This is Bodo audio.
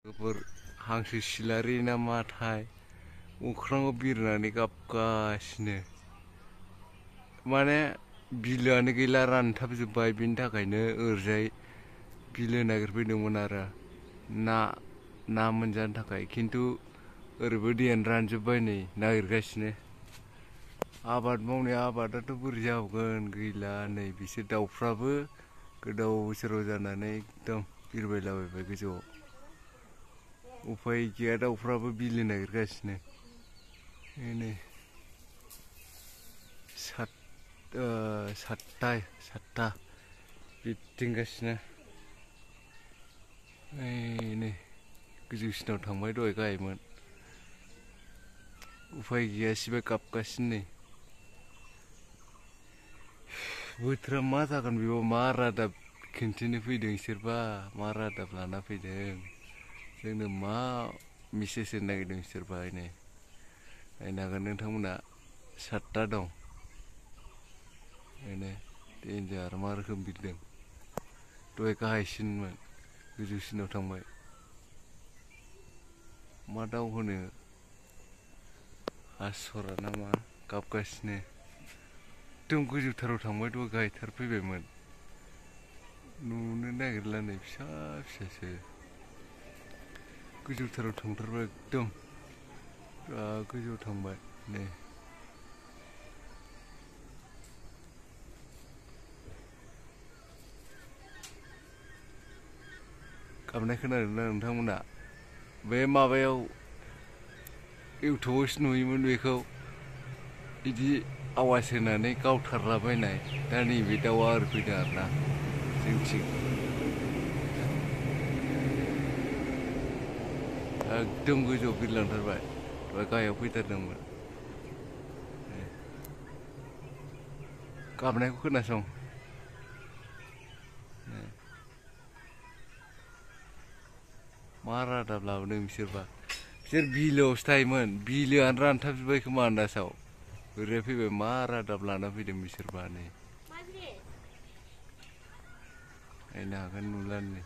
हांसो सिलारि ना माथाय अख्राङाव बिरनानै गाबगासिनो माने बिलोआनो गैला रानथाबजोब्बाय बिनि थाखायनो ओरैजाय बिलो नागिरफैदोंमोन आरो ना मोनजानो थाखाय खिन्थु ओरैबो दैयानो रानजोब्बाय नै नागिरगासिनो आबाद मावनाय आबादाथ' बोरै जाबावगोन गैला नै बिसोर दाउफ्राबो गोदाव सोराव जानानै एकदम बिरबायलाबायबाय गोजौआव उफाय गैया दाउफ्राबो बिलो नागिरगासिनो नै सातथा बिरथिंगासिनो नै गोजौसिनाव थांबाय दहाय गाहायमोन उफाय गैया सिबाय गाबगासिनो नै बोथोरा मा जागोन बेबो मा रादाब खिन्थिनो फैदों बिसोरबा मा रादाब लाना फैदों जोंनो मा मेसेज होनो नागिरदों बिसोरबा नै नायनो हागोन नोंथांमोना 7टा दं बेनो देन्जार मा रोखोम बिरदों दहाय गाहायसिनमोन गोजौसिनाव थांबाय मा दाउ होनो आसरा ना मा गाबगासिनो एकदम गोजौथाराव थांबाय दहाय गाहायथार फैबायमोन नुनो नागिरला नै फिसा फिसासो गोजौथाराव थांथारबाय एकदम बिराद गोजौआव थांबाय नै गाबनाय खोनादोंना नोंथांमोना बे माबायाव इउटुबावसो नुयोमोन बेखौ बिदि आवाज होनानै गावथारलाबायनाय दा नैबे दाउआ ओरै फैदों आरोना जोंथिं एकदम गोजौआव बिरलांथारबाय दहाय गाहायाव फैथारदोंमोन गाबनायखौ खोनासं मा रादाब लाबोदों बिसोरबा बिसोर बिलोआवसो थायोमोन बिलोआनो रानथाबजोब्बाय खोमा आन्दासाव ओरैहाय फैबाय मा रादाब लाना फैदों बिसोरबा नै नायनो हागोन नुलानो